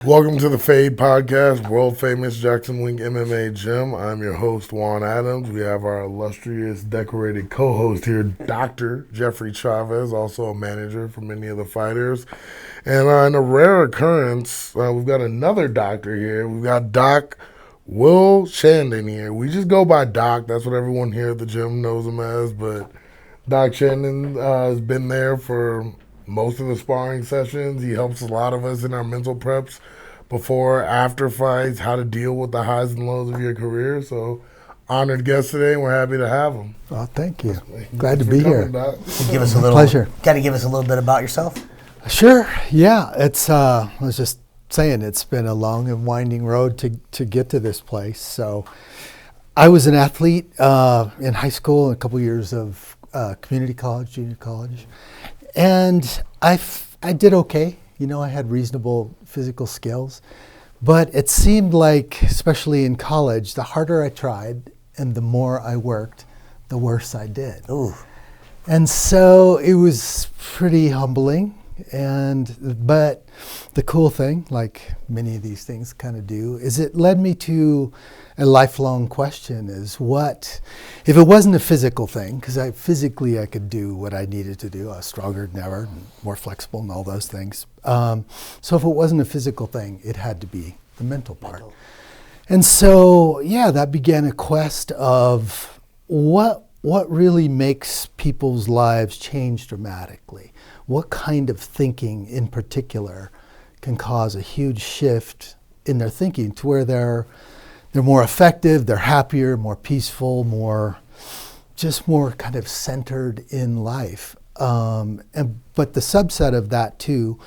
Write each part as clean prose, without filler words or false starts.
Welcome to the Fade Podcast, world famous Jackson Wink MMA Gym. I'm your host, Juan Adams. We have our illustrious, decorated co-host here, Dr. Jeffrey Chavez, also a manager for many of the fighters. And in a rare occurrence, we've got another doctor here. We've got Doc Will Chandon here. We just go by Doc. That's what everyone here at the gym knows him as. But Doc Chandon has been there for most of the sparring sessions. He helps a lot of us in our mental preps before, after fights, how to deal with the highs and lows of your career. So, honored guest today, and we're happy to have him. Oh, thank you. Glad to be here. Give us a little pleasure. Got to give us a little bit about yourself. Sure. Yeah. It's. I was just saying, it's been a long and winding road to get to this place. So, I was an athlete in high school, and a couple years of community college, junior college, and I did okay. You know, I had reasonable physical skills, but it seemed like, especially in college, the harder I tried and the more I worked, the worse I did. Ooh. And so it was pretty humbling. But the cool thing, like many of these things kind of do, is it led me to a lifelong question: is what if it wasn't a physical thing? Because physically I could do what I needed to do. I was stronger than ever, and more flexible, and all those things. So if it wasn't a physical thing, it had to be the mental part. And so, yeah, that began a quest of what really makes people's lives change dramatically. What kind of thinking in particular can cause a huge shift in their thinking to where they're more effective, they're happier, more peaceful, more kind of centered in life. But the subset of that too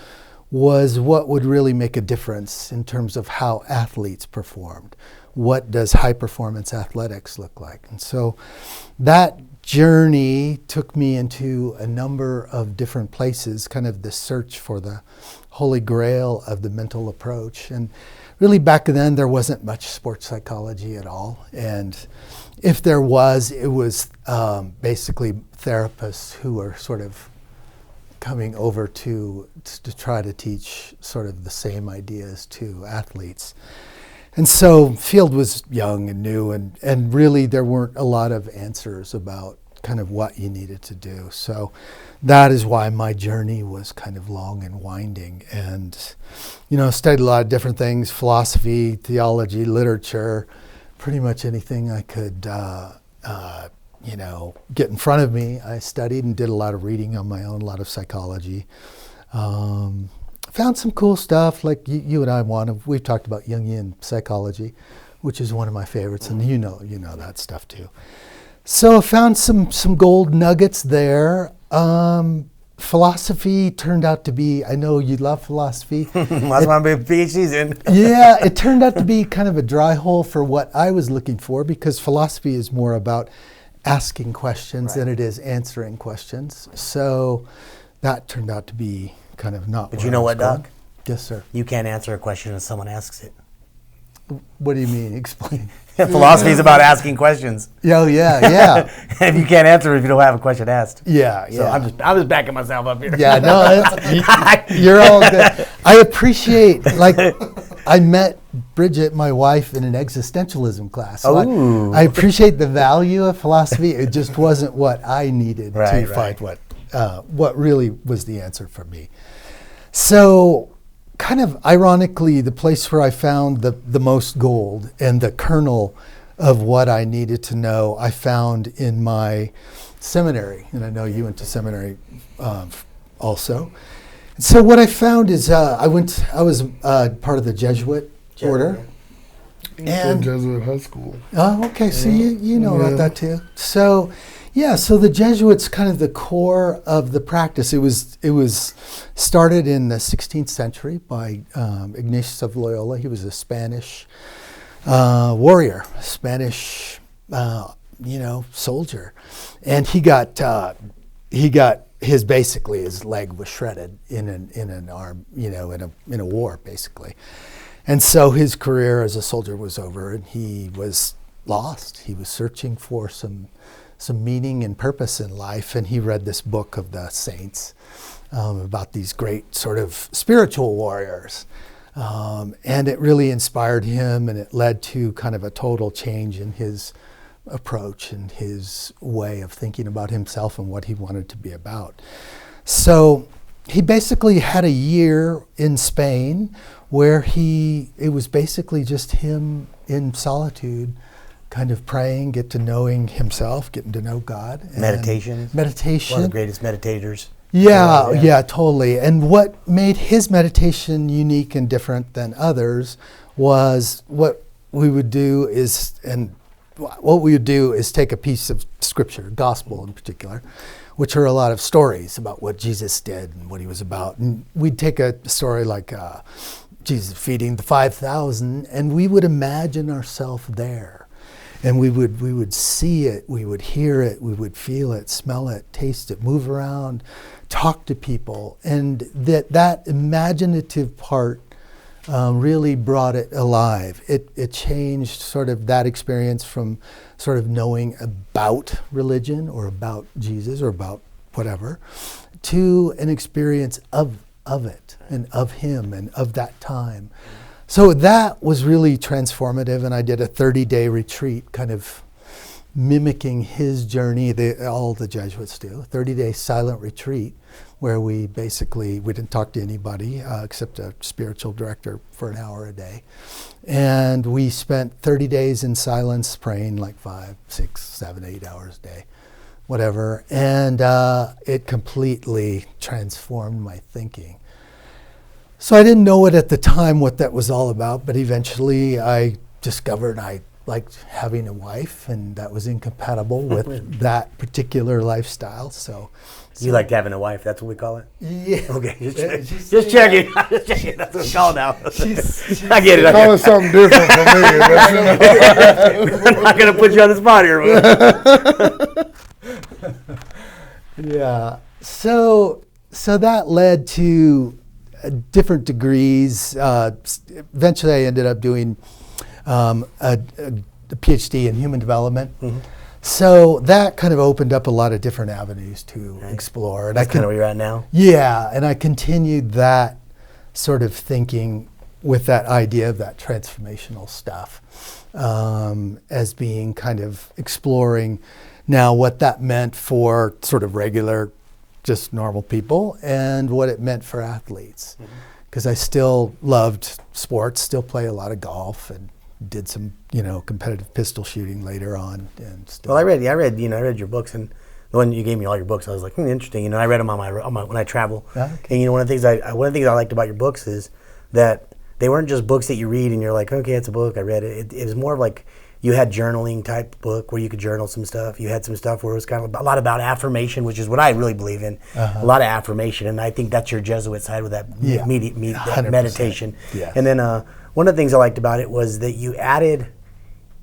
was what would really make a difference in terms of how athletes performed. What does high performance athletics look like? And so that journey took me into a number of different places, kind of the search for the holy grail of the mental approach. And really back then there wasn't much sports psychology at all. And if there was, it was basically therapists who were sort of coming over to try to teach sort of the same ideas to athletes. And so field was young and new, and really there weren't a lot of answers about kind of what you needed to do. So that is why my journey was kind of long and winding. And, you know, studied a lot of different things: philosophy, theology, literature, pretty much anything I could, get in front of me. I studied and did a lot of reading on my own, a lot of psychology. Found some cool stuff, like you and I, we've talked about Jungian psychology, which is one of my favorites, and you know that stuff too. So I found some gold nuggets there. Philosophy turned out to be, I know you love philosophy. That's why I'm a PhDs in. Yeah, it turned out to be kind of a dry hole for what I was looking for, because philosophy is more about asking questions than it is answering questions. So that turned out to be kind of not. But you know what, Doc? Yes, sir. You can't answer a question until someone asks it. What do you mean? Explain. Philosophy is about asking questions. Oh, yeah. And you can't answer if you don't have a question asked. Yeah. So I'm just backing myself up here. Yeah, no, you're all good. I appreciate, I met Bridget, my wife, in an existentialism class. So I appreciate the value of philosophy. It just wasn't what I needed to find what really was the answer for me. So kind of ironically, the place where I found the most gold and the kernel of what I needed to know, I found in my seminary. And I know you went to seminary also. So what I found is I was part of the Jesuit order. And Jesuit high school. Oh, okay. So you know about that too. So the Jesuits, kind of the core of the practice. It was started in the 16th century by Ignatius of Loyola. He was a Spanish warrior, Spanish soldier, and he got his leg was shredded in an arm, in a war basically, and so his career as a soldier was over, and he was lost. He was searching for some meaning and purpose in life, and he read this book of the saints about these great sort of spiritual warriors. And it really inspired him, and it led to kind of a total change in his approach and his way of thinking about himself and what he wanted to be about. So he basically had a year in Spain where it was basically just him in solitude, kind of praying, get to knowing himself, getting to know God. Meditation. Meditation. One of the greatest meditators. Yeah, totally. And what made his meditation unique and different than others was what we would do is take a piece of scripture, gospel in particular, which are a lot of stories about what Jesus did and what he was about. And we'd take a story like Jesus feeding the 5,000, and we would imagine ourselves there. And we would see it, we would hear it, we would feel it, smell it, taste it, move around, talk to people. And that imaginative part really brought it alive. It changed sort of that experience from sort of knowing about religion or about Jesus or about whatever to an experience of it and of him and of that time. So that was really transformative, and I did a 30-day retreat kind of mimicking his journey, all the Jesuits do, 30-day silent retreat where we didn't talk to anybody except a spiritual director for an hour a day. And we spent 30 days in silence praying like 5, 6, 7, 8 hours a day, whatever. And it completely transformed my thinking. So I didn't know it at the time what that was all about, but eventually I discovered I liked having a wife, and that was incompatible with that particular lifestyle. So you liked having a wife, that's what we call it? Yeah. Okay, just checking. Just checking. That's what it's called now. I get it. Call it something different for me. But I'm not going to put you on the spot here. Yeah. So that led to different degrees. Eventually, I ended up doing a PhD in human development. Mm-hmm. So that kind of opened up a lot of different avenues to explore. And that's kind of where you're at now? Yeah, and I continued that sort of thinking with that idea of that transformational stuff as being kind of exploring now what that meant for sort of regular, just normal people, and what it meant for athletes. Because I still loved sports, still play a lot of golf, and did some, competitive pistol shooting later on. And still. Well, I read your books, and the one you gave me all your books, I was like, interesting. I read them on my when I travel. Okay. And one of the things I liked about your books is that they weren't just books that you read and you're like, okay, it's a book, I read it. It was more of like you had journaling type book where you could journal some stuff. You had some stuff where it was kind of a lot about affirmation, which is what I really believe in. A lot of affirmation, and I think that's your Jesuit side with that that meditation. Yeah. And then one of the things I liked about it was that you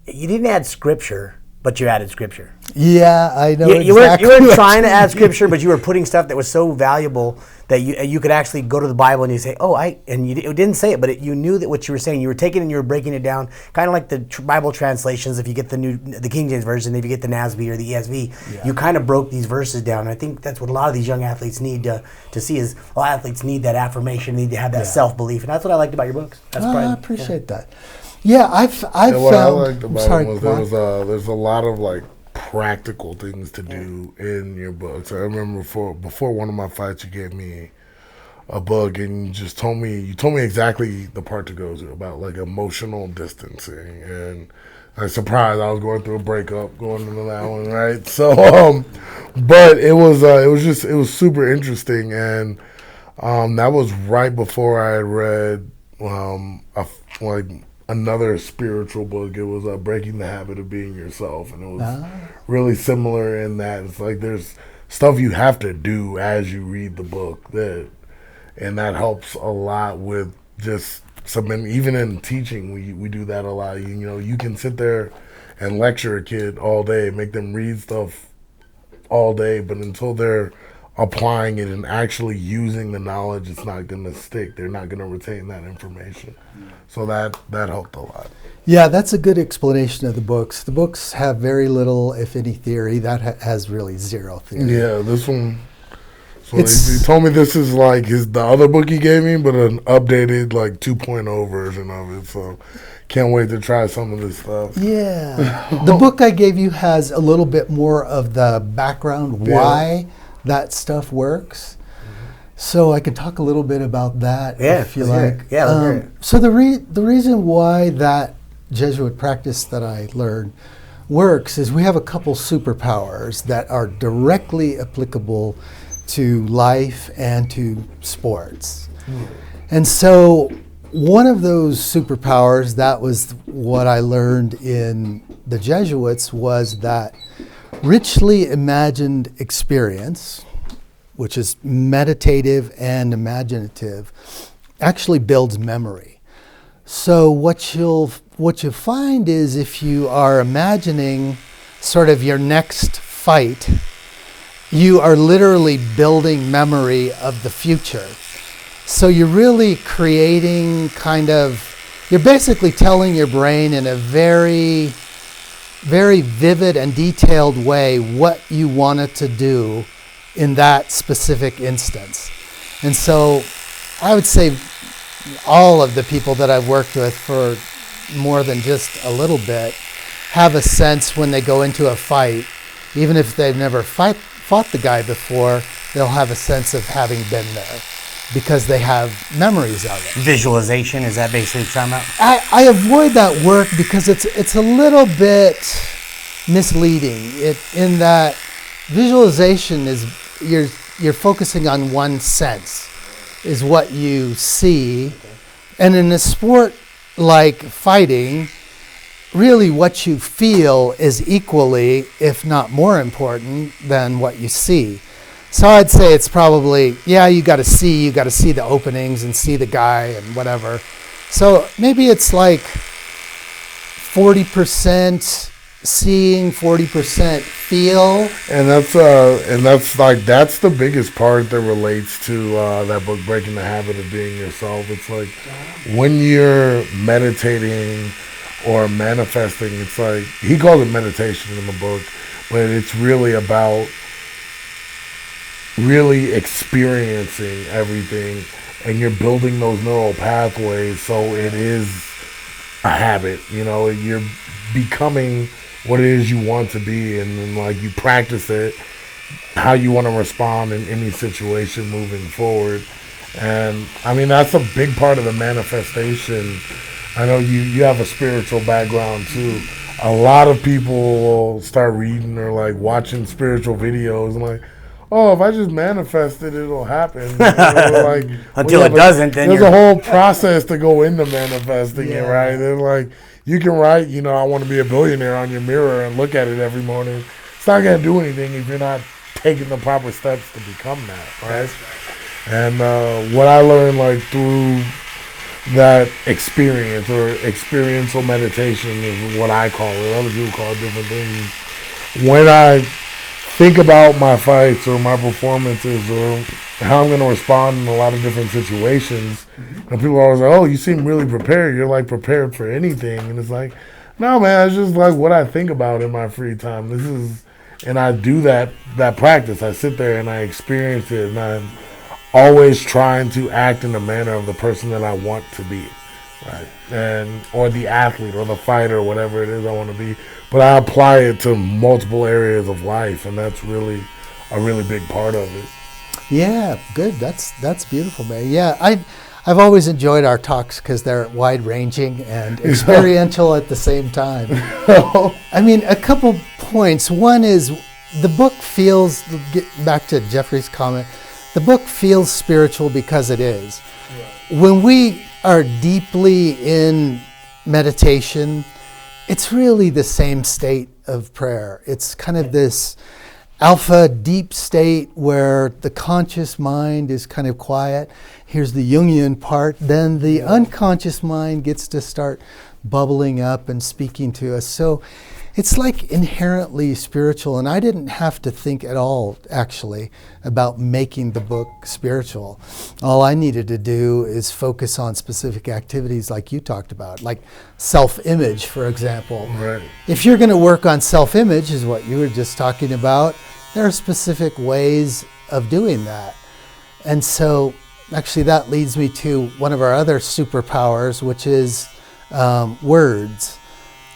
didn't add scripture, but you added scripture. Yeah, I know. You weren't trying to add scripture, but you were putting stuff that was so valuable that you could actually go to the Bible and you say, you didn't say it, but you knew that what you were saying. You were taking it and you were breaking it down, kind of like the Bible translations. If you get the King James Version, if you get the NASB or the ESV, you kind of broke these verses down. And I think that's what a lot of these young athletes need to see is a lot of athletes need that affirmation, need to have that self-belief. And that's what I liked about your books. I appreciate that. Yeah, I've what found. I liked about it was there's a lot of like practical things to do in your books. I remember before one of my fights, you gave me a book and you just told me exactly the part to go to about like emotional distancing, and I was surprised I was going through a breakup going into that one, right? So, but it was super interesting, and that was right before I had read another spiritual book. It was Breaking the Habit of Being Yourself, and it was really similar in that it's like there's stuff you have to do as you read the book, and that helps a lot with just even in teaching we do that a lot. You can sit there and lecture a kid all day, make them read stuff all day, but until they're applying it and actually using the knowledge, it's not going to stick. They're not going to retain that information. So that helped a lot. Yeah, that's a good explanation of the books. The books have very little, if any, theory. That has really zero theory. Yeah, this one So he told me this is like the other book he gave me, but an updated like 2.0 version of it. So can't wait to try some of this stuff. Yeah. The book I gave you has a little bit more of the background, why that stuff works. So I can talk a little bit about that if you like. Yeah. So the reason why that Jesuit practice that I learned works is we have a couple superpowers that are directly applicable to life and to sports. And so one of those superpowers, that was what I learned in the Jesuits, was that richly imagined experience, which is meditative and imaginative, actually builds memory. So what you'll find is if you are imagining sort of your next fight, you are literally building memory of the future. So you're really creating you're basically telling your brain in a very, very vivid and detailed way what you want it to do in that specific instance. And so I would say all of the people that I've worked with for more than just a little bit have a sense when they go into a fight, even if they've never fought the guy before, they'll have a sense of having been there because they have memories of it. Visualization, is that basically what you're talking about? I avoid that work because it's a little bit misleading. In that visualization is you're focusing on one sense, is what you see. And in a sport like fighting, really what you feel is equally, if not more important than what you see. So I'd say it's probably, you got to see the openings and see the guy and whatever. So maybe it's like 40% seeing, 40% feel. And that's the biggest part that relates to that book, Breaking the Habit of Being Yourself. It's like when you're meditating or manifesting, it's like, he calls it meditation in the book, but it's really about really experiencing everything, and you're building those neural pathways so it is a habit. You're becoming what it is you want to be, and then like you practice it, how you want to respond in any situation moving forward. And I mean, that's a big part of the manifestation. I know you have a spiritual background too. A lot of people will start reading or like watching spiritual videos and like, oh, if I just manifest it, it'll happen. Until it doesn't, then there's a whole process to go into manifesting it, right? And like, you can write, I want to be a billionaire on your mirror and look at it every morning. It's not going to do anything if you're not taking the proper steps to become that, right? And what I learned like through that experience, or experiential meditation is what I call it. Other people call it different things. When I think about my fights or my performances or how I'm going to respond in a lot of different situations, and people are always like, oh, you seem really prepared. You're like prepared for anything. And it's like, no, man, it's just like what I think about in my free time. And I do that practice. I sit there and I experience it, and I'm always trying to act in the manner of the person that I want to be, right? Or the athlete or the fighter, whatever it is I want to be. But I apply it to multiple areas of life, and that's really a really big part of it. Yeah, good. That's beautiful, man. Yeah, I've always enjoyed our talks because they're wide-ranging and experiential at the same time. I mean, a couple points. One is the book feels, get back to Jeffrey's comment, the book feels spiritual because it is. Right. When we are deeply in meditation, it's really the same state of prayer. It's kind of this alpha deep state where the conscious mind is kind of quiet. Here's the Jungian part. Then the unconscious mind gets to start bubbling up and speaking to us. So it's like inherently spiritual. And I didn't have to think at all, actually, about making the book spiritual. All I needed to do is focus on specific activities like you talked about, like self-image, for example. Right. If you're going to work on self-image, is what you were just talking about, there are specific ways of doing that. And so actually that leads me to one of our other superpowers, which is words.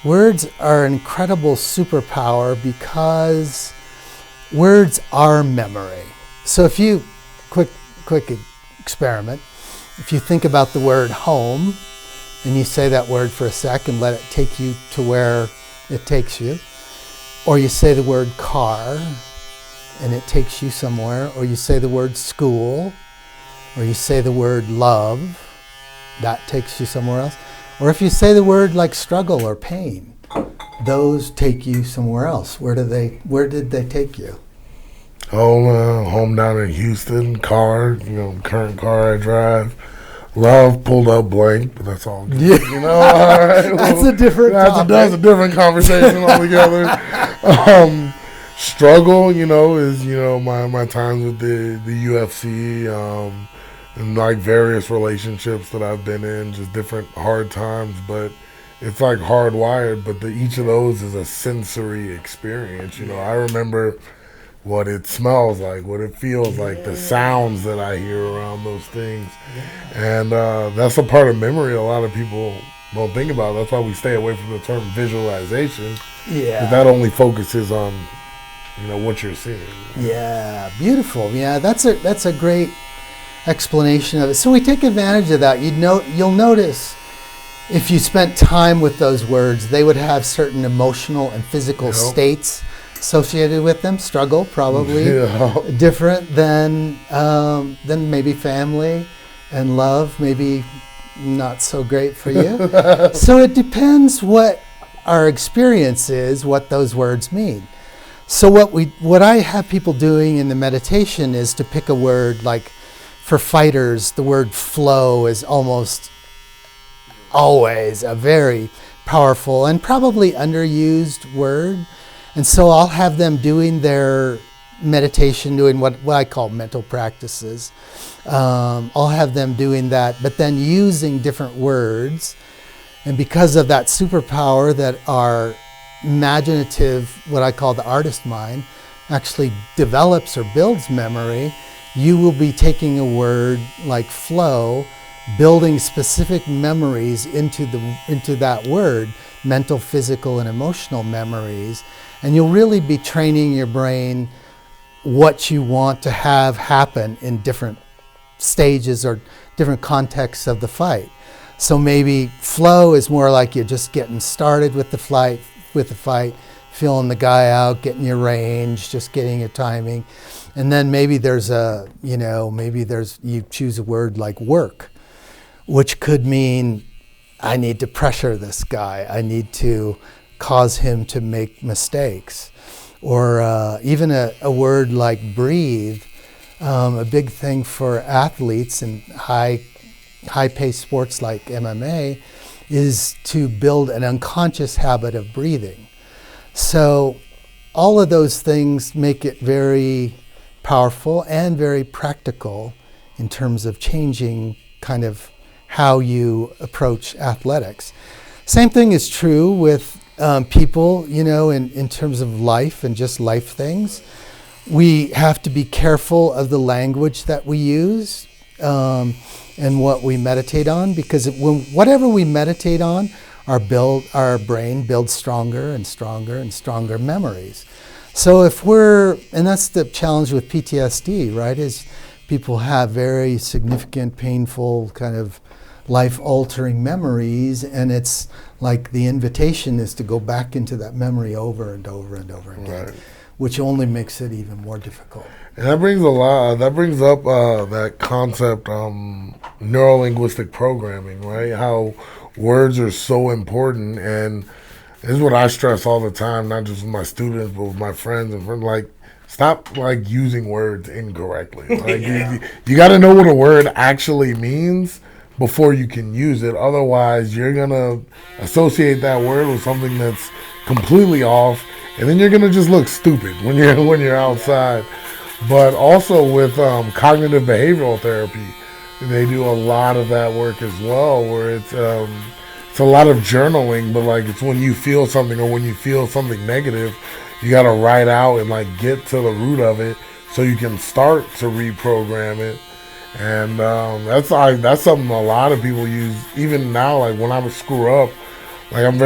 Words are an incredible superpower because words are memory. So if you, quick experiment, if you think about the word home and you say that word for a second, let it take you to where it takes you, or you say the word car and it takes you somewhere, or you say the word school, or you say the word love, that takes you somewhere else. Or if you say the word like struggle or pain, those take you somewhere else. Where did they take you? Home down in Houston, car, current car I drive. Love, pulled up blank, but that's all good. Yeah. All right. That's a different topic. That's a different conversation altogether. Struggle, is, my times with the UFC, and like various relationships that I've been in, just different hard times, but it's like hardwired, but each of those is a sensory experience. I remember what it smells like, what it feels like, the sounds that I hear around those things. And that's a part of memory a lot of people don't think about. That's why we stay away from the term visualization. Yeah. 'Cause that only focuses on, what you're seeing. Yeah, beautiful. Yeah, that's a great explanation of it. So we take advantage of that. You'll notice if you spent time with those words, they would have certain emotional and physical states associated with them. Struggle, probably different than maybe family, and love, maybe not so great for you. So it depends what our experience is, what those words mean. So what I have people doing in the meditation is to pick a word. Like for fighters, the word flow is almost always a very powerful and probably underused word. And so I'll have them doing their meditation, doing what I call mental practices. I'll have them doing that, but then using different words. And because of that superpower that our imaginative, what I call the artist mind, actually develops or builds memory, you will be taking a word like flow, building specific memories into that word, mental, physical, and emotional memories. And you'll really be training your brain what you want to have happen in different stages or different contexts of the fight. So maybe flow is more like you're just getting started with the fight, feeling the guy out, getting your range, just getting your timing. And then maybe you choose a word like work, which could mean I need to pressure this guy. I need to cause him to make mistakes. Or even a word like breathe. A big thing for athletes in high-paced sports like MMA is to build an unconscious habit of breathing. So all of those things make it very powerful and very practical in terms of changing kind of how you approach athletics. Same thing is true with people, in terms of life and just life things. We have to be careful of the language that we use and what we meditate on, because whatever we meditate on, our brain builds stronger and stronger and stronger memories. So and that's the challenge with PTSD, right, is people have very significant, painful, kind of life-altering memories, and it's like the invitation is to go back into that memory over and over and over again, right, which only makes it even more difficult. And that brings up that concept, neuro-linguistic programming, right? How words are so important, and this is what I stress all the time, not just with my students, but with my friends and friends. Like, stop using words incorrectly. Like, you got to know what a word actually means before you can use it. Otherwise, you're gonna associate that word with something that's completely off, and then you're gonna just look stupid when you're outside. But also with cognitive behavioral therapy, they do a lot of that work as well, where it's a lot of journaling, but it's when you feel something or when you feel something negative, you got to write out and get to the root of it so you can start to reprogram it. And that's something a lot of people use even now. Like when I would screw up, like I'm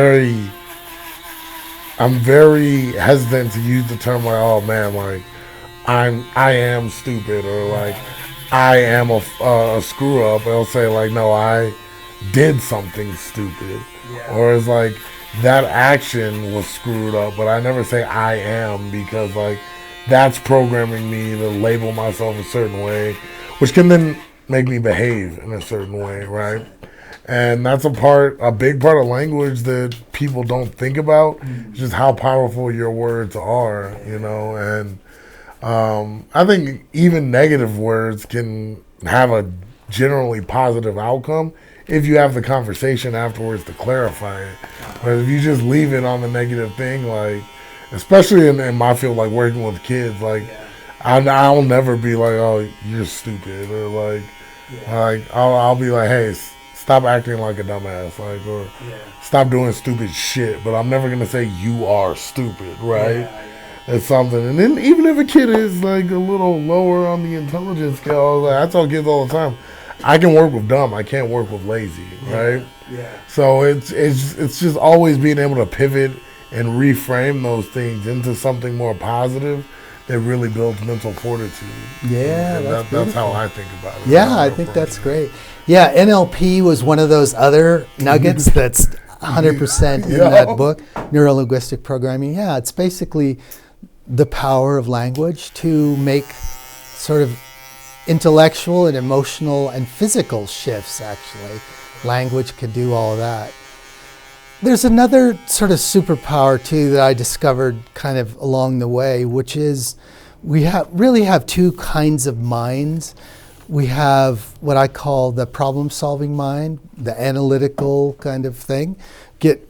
very hesitant to use the term like, oh man, like I am stupid, or like I am a screw up. I'll say like, no, I did something stupid, or it's like that action was screwed up, but I never say I am, because like that's programming me to label myself a certain way, which can then make me behave in a certain way, right? And that's a big part of language that people don't think about, just how powerful your words are, and I think even negative words can have a generally positive outcome if you have the conversation afterwards to clarify it. But if you just leave it on the negative thing, like, especially in my field, like working with kids, like, I'll never be like, oh, you're stupid, or like I'll be like, hey, stop acting like a dumbass, like, or stop doing stupid shit. But I'm never gonna say you are stupid, right? It's something. And then even if a kid is like a little lower on the intelligence scale, like, I tell kids all the time, I can work with dumb, I can't work with lazy, right? So it's just always being able to pivot and reframe those things into something more positive that really builds mental fortitude. Yeah, that's how I think about it. Yeah, I think that's great. Yeah, NLP was one of those other nuggets that's 100% in that book, Neuro-Linguistic Programming. Yeah, it's basically the power of language to make sort of intellectual and emotional and physical shifts, actually. Language can do all of that. There's another sort of superpower, too, that I discovered kind of along the way, which is we really have two kinds of minds. We have what I call the problem-solving mind, the analytical kind of thing.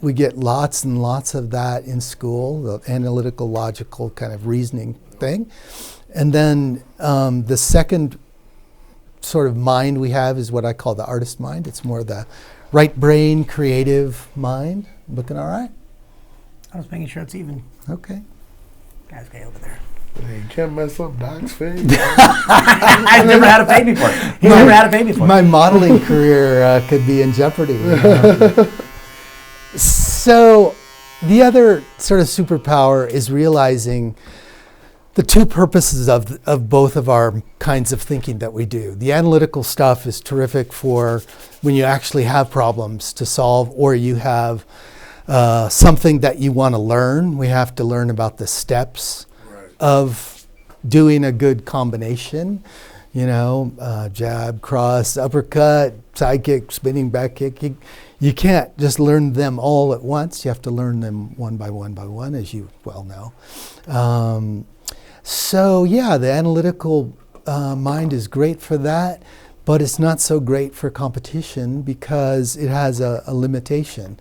We get lots and lots of that in school, the analytical, logical kind of reasoning thing. And then the second sort of mind we have is what I call the artist mind. It's more the right brain, creative mind. Looking all right? I was making sure it's even. Okay. Guys, okay, over there. You can't mess up Doc's face. I've never had a fade before. He's never had a fade before. My modeling career could be in jeopardy. So the other sort of superpower is realizing the two purposes of both of our kinds of thinking that we do. The analytical stuff is terrific for when you actually have problems to solve, or you have something that you want to learn. We have to learn about the steps of doing a good combination, jab, cross, uppercut, side kick, spinning back kick. You can't just learn them all at once. You have to learn them one by one, as you well know. So yeah, the analytical mind is great for that, but it's not so great for competition because it has a limitation,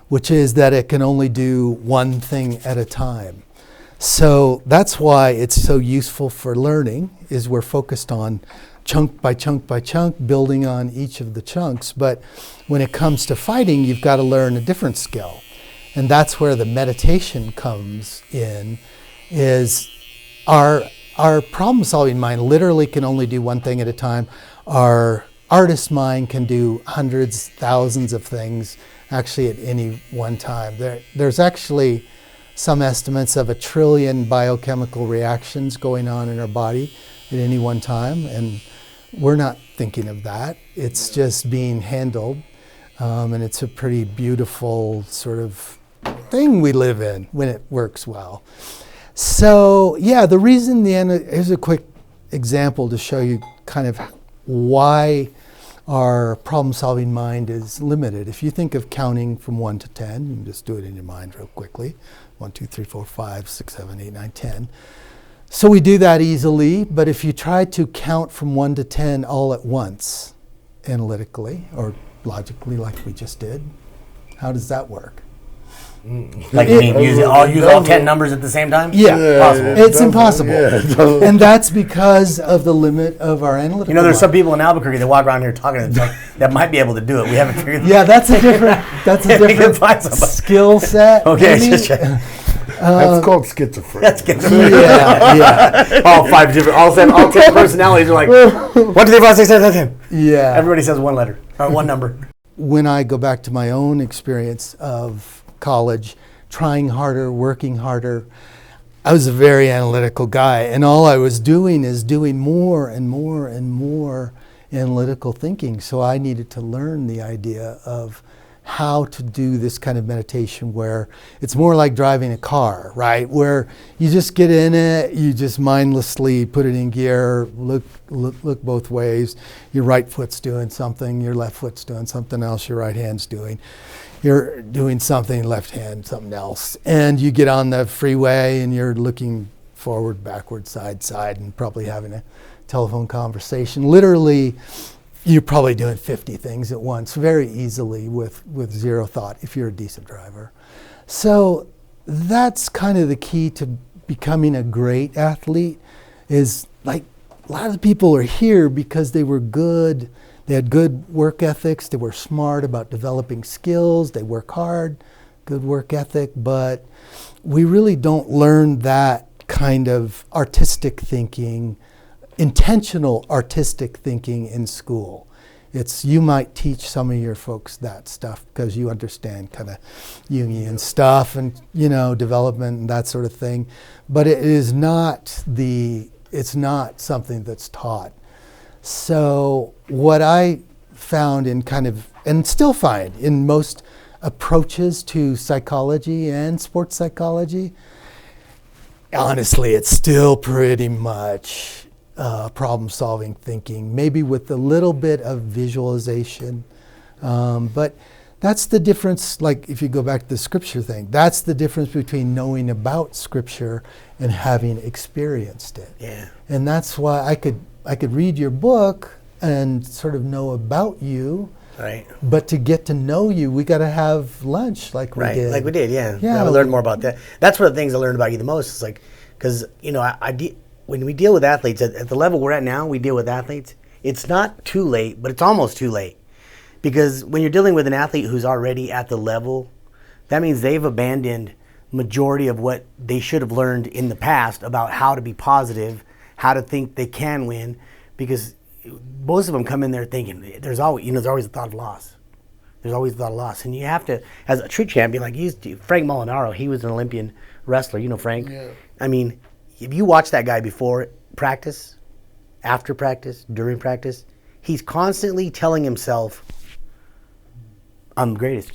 which is that it can only do one thing at a time. So that's why it's so useful for learning, is we're focused on chunk by chunk by chunk, building on each of the chunks. But when it comes to fighting, you've got to learn a different skill. And that's where the meditation comes in, is our problem-solving mind literally can only do one thing at a time. Our artist mind can do hundreds, thousands of things actually at any one time. There's actually some estimates of 1 trillion biochemical reactions going on in our body at any one time, and we're not thinking of that. It's just being handled, and it's a pretty beautiful sort of thing we live in when it works well. So yeah, the reason here's a quick example to show you kind of why our problem-solving mind is limited. If you think of counting from 1 to 10, you can just do it in your mind real quickly. 1, 2, 3, 4, 5, 6, 7, 8, 9, 10. So we do that easily, but if you try to count from 1 to 10 all at once, analytically or logically like we just did, how does that work? Like use all 10 numbers at the same time? Yeah, possible. It's impossible. Yeah, and that's because of the limit of our analytical there's some people in Albuquerque that walk around here talking to themselves that might be able to do it. We haven't figured that's a different skill set. Okay, just check. That's called schizophrenia. That's schizophrenia. Yeah. All 10 personalities are like, what do they want to say to him? Yeah. Everybody says one letter, or one number. When I go back to my own experience of college, trying harder, working harder, I was a very analytical guy, and all I was doing is doing more and more and more analytical thinking. So I needed to learn the idea of how to do this kind of meditation where it's more like driving a car, right? Where you just get in it, you just mindlessly put it in gear, look both ways. Your right foot's doing something, your left foot's doing something else, your right hand's doing. You're doing something, left hand, something else. And you get on the freeway and you're looking forward, backward, side, and probably having a telephone conversation. Literally, you're probably doing 50 things at once very easily with zero thought if you're a decent driver. So that's kind of the key to becoming a great athlete is like a lot of the people are here because they were good. They had good work ethics. They were smart about developing skills. They work hard, good work ethic. But we really don't learn that kind of artistic thinking, intentional artistic thinking in school. You might teach some of your folks that stuff because you understand kind of Jungian stuff and, development and that sort of thing. But it's not something that's taught. So what I found and still find in most approaches to psychology and sports psychology, honestly, it's still pretty much problem-solving thinking, maybe with a little bit of visualization. But that's the difference, like if you go back to the scripture thing, that's the difference between knowing about scripture and having experienced it. Yeah. And that's why I could read your book and sort of know about you. Right. But to get to know you, we got to have lunch like we did. Like we did, yeah. Yeah. I learned more about that. That's one of the things I learned about you the most. Is like, because, when we deal with athletes, at the level we're at now, we deal with athletes, it's not too late, but it's almost too late. Because when you're dealing with an athlete who's already at the level, that means they've abandoned majority of what they should have learned in the past about how to be positive, how to think they can win, because most of them come in there thinking there's always a thought of loss. There's always a thought of loss, and you have to, as a true champion, like Frank Molinaro, he was an Olympian wrestler. You know Frank. Yeah. I mean, if you watch that guy before practice, after practice, during practice, he's constantly telling himself, "I'm the greatest."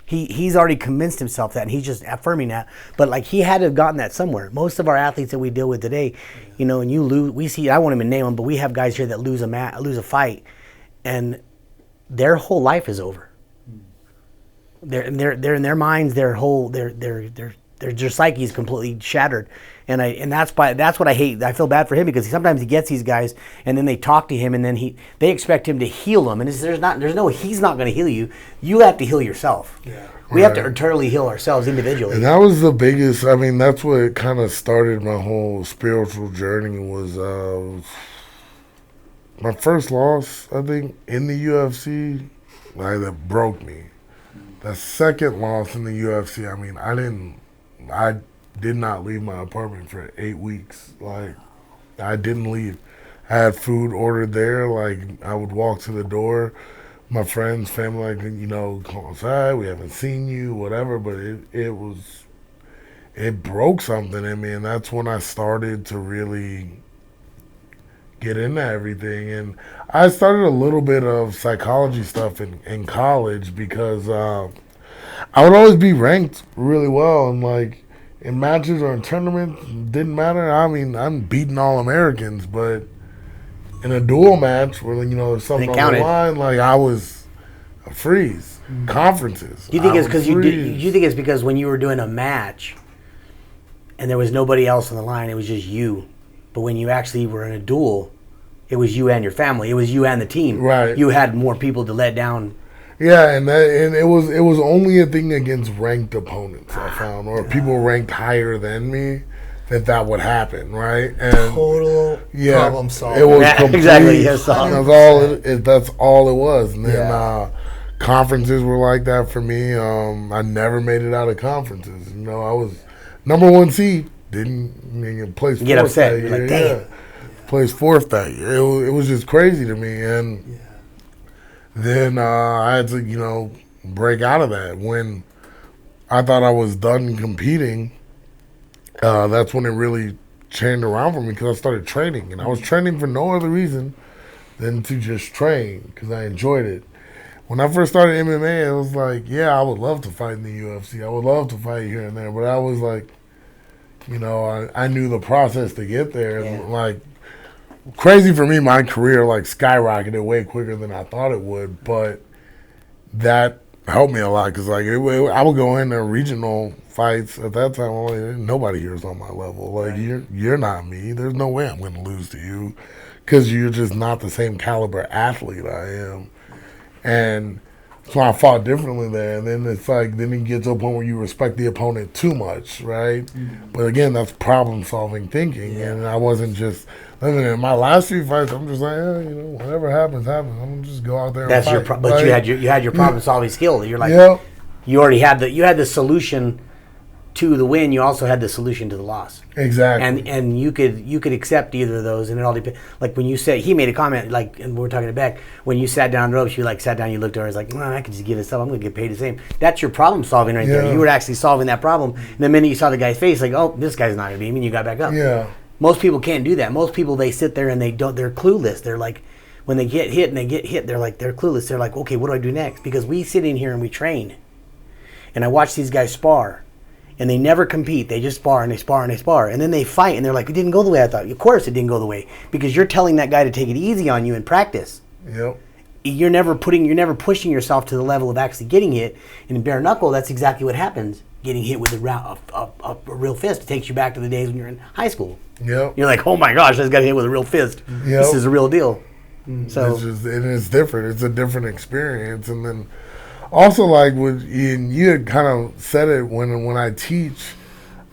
He's already convinced himself that, and he's just affirming that. But like he had to have gotten that somewhere. Most of our athletes that we deal with today, and you lose. We see. I won't even name them, but we have guys here that lose a fight, and their whole life is over. They're in their minds. Their psyche is completely shattered, and that's what I hate. I feel bad for him because sometimes he gets these guys, and then they talk to him, and then they expect him to heal them, and he's not going to heal you. You have to heal yourself. Yeah. We have to internally heal ourselves individually. And that was the biggest. I mean, that's what kind of started my whole spiritual journey. Was my first loss, I think, in the UFC, that broke me. The second loss in the UFC, I mean, I did not leave my apartment for 8 weeks. Like, I didn't leave. I had food ordered there. Like, I would walk to the door. My friends, family, come outside. We haven't seen you, whatever. But it broke something in me, and that's when I started to really get into everything. And I started a little bit of psychology stuff in college because I would always be ranked really well, and like in matches or in tournaments, didn't matter. I mean, I'm beating all Americans, but in a dual match where there's something on the line, like I was a freeze. Conferences. Do you think it's because you think it's because when you were doing a match and there was nobody else on the line, it was just you. But when you actually were in a duel, it was you and your family. It was you and the team. Right. You had more people to let down. Yeah, and it was only a thing against ranked opponents, I found, or people ranked higher than me, that would happen, right? And total problem solving. It was complete, exactly. Yes, that's all it was. And then conferences were like that for me. I never made it out of conferences. You know, I was number one seed. Didn't place Get fourth upset. that You're year. like, dang. Placed fourth that year. It was just crazy to me. And then I had to, break out of that. When I thought I was done competing, that's when it really changed around for me, because I started training. And I was training for no other reason than to just train, because I enjoyed it. When I first started MMA, it was like, yeah, I would love to fight in the UFC. I would love to fight here and there. But I was like, I knew the process to get there. Yeah. And like, crazy for me, my career like skyrocketed way quicker than I thought it would. But that helped me a lot, because like I would go into regional fights at that time. I'm like, nobody here is on my level. Like, you're not me. There's no way I'm going to lose to you, because you're just not the same caliber athlete I am. And so I fought differently there. And then it's like, then you get to a point where you respect the opponent too much, right? Mm-hmm. But again, that's problem-solving thinking. Yeah. And I wasn't just, in my last few fights, I'm just like, whatever happens, happens. I'm gonna just go out there and fight. But you had your problem-solving skill. You're like, you already had the solution to the win. You also had the solution to the loss. Exactly. And you could accept either of those, and it all depends. Like when you said, he made a comment, like, and we were talking to Beck, when you sat down the ropes, you like sat down, you looked at her, and was like, I could just give this up. I'm going to get paid the same. That's your problem solving right there. You were actually solving that problem. And the minute you saw the guy's face, like, oh, this guy's not going to beat me, and you got back up. Yeah. Most people can't do that. Most people, they sit there and they're clueless. They're like, when they get hit, they're clueless. They're like, okay, what do I do next? Because we sit in here and we train. And I watch these guys spar. And they never compete. They just spar and they spar and they spar. And then they fight and they're like, it didn't go the way I thought. Of course it didn't go the way. Because you're telling that guy to take it easy on you in practice. Yep. You're never pushing yourself to the level of actually getting hit. And in bare knuckle, that's exactly what happens. Getting hit with a real fist. It takes you back to the days when you're in high school. Yep. You're like, oh my gosh, I just got hit with a real fist. Yep. This is a real deal. So it's different. It's a different experience. And then also, like, you had kind of said it when I teach,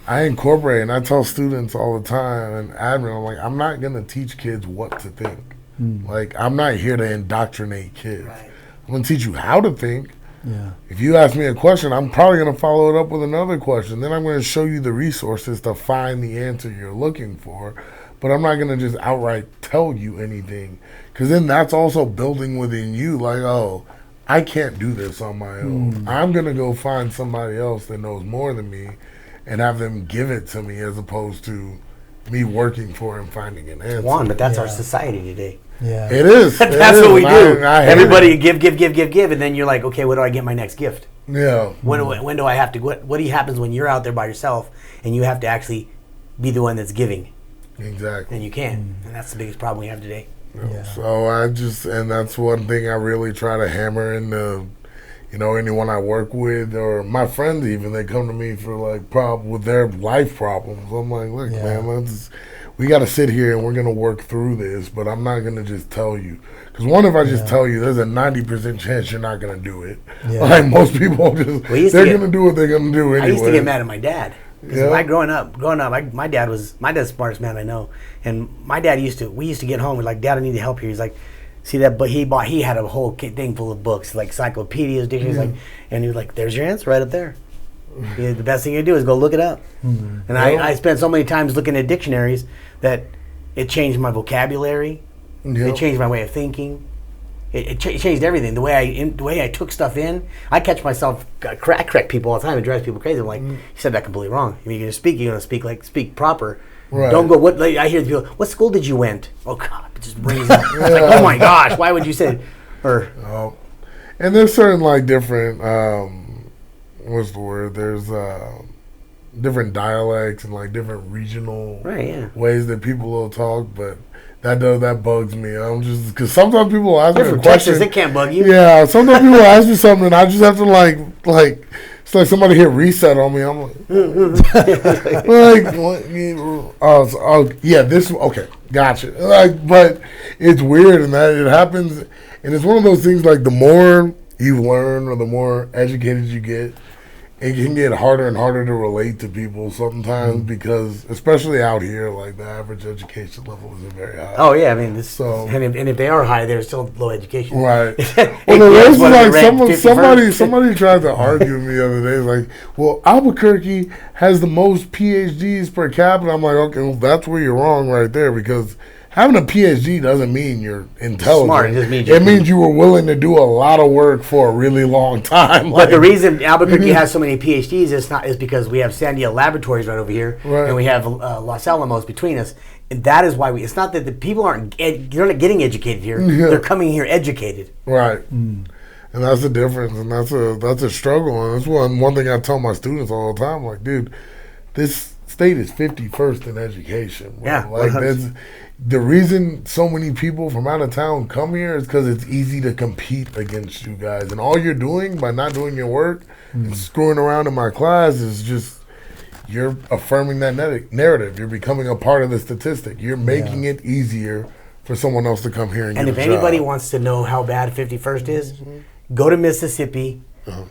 I incorporate, and I tell students all the time, and admin, I'm like, I'm not going to teach kids what to think. Like, I'm not here to indoctrinate kids. Right. I'm going to teach you how to think. Yeah. If you ask me a question, I'm probably going to follow it up with another question. Then I'm going to show you the resources to find the answer you're looking for. But I'm not going to just outright tell you anything, because then that's also building within you, like, oh, I can't do this on my own. I'm going to go find somebody else that knows more than me and have them give it to me, as opposed to me working for and finding an answer. Juan, but that's our society today. Yeah, it is. That's what we do. Everybody give, and then you're like, okay, what do I get my next gift? Yeah. When do I have to? What happens when you're out there by yourself and you have to actually be the one that's giving? Exactly. And you can't, and that's the biggest problem we have today. Yeah. So and that's one thing I really try to hammer into, anyone I work with, or my friends even, they come to me for like with their life problems. I'm like, look, man, we got to sit here and we're going to work through this, but I'm not going to just tell you. Because if I just tell you, there's a 90% chance you're not going to do it. Yeah. Like most people they're going to do what they're going to do anyway. I used to get mad at my dad. Because growing up, my dad's the smartest man I know, and my dad we used to get home, we're like, Dad, I need help here. He's like, see that, but he had a whole thing full of books, like encyclopedias, dictionaries, and he was like, there's your answer right up there. The best thing you do is go look it up. And I spent so many times looking at dictionaries that it changed my vocabulary, it changed my way of thinking. It changed everything. The way I took stuff in, I catch myself, I correct people all the time. It drives people crazy. I'm like, you said that completely wrong. I mean, you're going to speak proper. Right. Don't go. I hear the people. What school did you went? Oh God, it just brings up. It's like, oh my gosh, why would you say? And there's certain different. What's the word? There's different dialects and different regional ways that people will talk, but. That bugs me. I'm just because sometimes people will ask me a question. Texas, it can't bug you. Yeah, sometimes people ask me something, and I just have to like it's like somebody hit reset on me. I'm like, this okay, gotcha. But it's weird, and that it happens, and it's one of those things. Like the more you learn, or the more educated you get, it can get harder and harder to relate to people sometimes because, especially out here, like the average education level isn't very high. Oh yeah, I mean, and if they are high, they're still low education. Right. Well, the reason like somebody tried to argue with me the other day, like, well, Albuquerque has the most PhDs per capita. I'm like, okay, well, that's where you're wrong right there, because having a PhD doesn't mean you're intelligent. Smart. It means you were willing to do a lot of work for a really long time. But the reason Albuquerque has so many PhDs is because we have Sandia Laboratories right over here, and we have Los Alamos between us. And that is why it's not that the people they're not getting educated here. Yeah. They're coming here educated. Right. And that's the difference, and that's a struggle. And that's one thing I tell my students all the time. Like, dude, this state is 51st in education. Bro. Yeah. Like the reason so many people from out of town come here is because it's easy to compete against you guys. And all you're doing by not doing your work and screwing around in my class is just, you're affirming that narrative. You're becoming a part of the statistic. You're making it easier for someone else to come here and get a job. And if anybody wants to know how bad 51st is, go to Mississippi,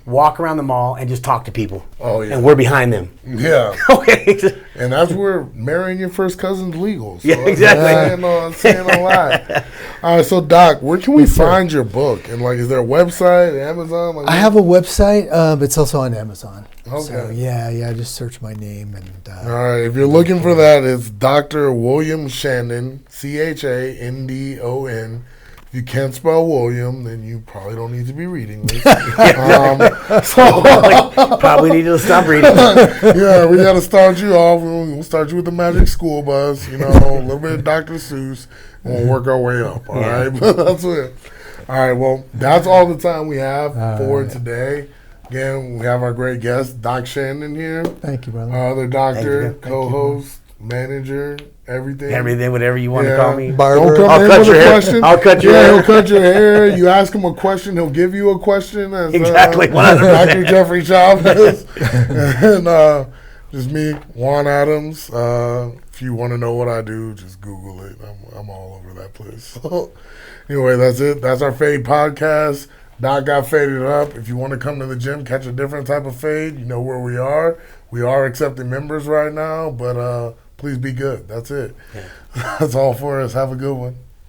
walk around the mall, and just talk to people. Oh, yeah. And we're behind them. Yeah. Okay. And that's where marrying your first cousin's legal. So yeah, exactly. I'm saying a lot. All right, so Doc, where can we find your book? And like, is there a website, Amazon? Like, I have a website. It's also on Amazon. Okay. So, yeah. Just search my name and. All right. If you're looking for that, it's Dr. William Chandon, Chandon. If you can't spell William, then you probably don't need to be reading this. Probably need to stop reading. Yeah, we got to start you off. We'll start you with the Magic School Bus, a little bit of Dr. Seuss, and we'll work our way up, all right? That's it. All right, well, that's all the time we have for today. Again, we have our great guest, Doc Chandon, here. Thank you, brother. Our other doctor, co-host, manager, everything, whatever you want to call me. Don't come in with a question. I'll cut your hair. He'll cut your hair. You ask him a question, he'll give you a question. As, exactly. Dr. Jeffrey Chavez. And just me, Juan Adams. If you want to know what I do, just Google it. I'm all over that place. Anyway, that's it. That's our Fade podcast. Doc got faded up. If you want to come to the gym, catch a different type of fade, you know where we are. We are accepting members right now, but please be good. That's it. Yeah. That's all for us. Have a good one.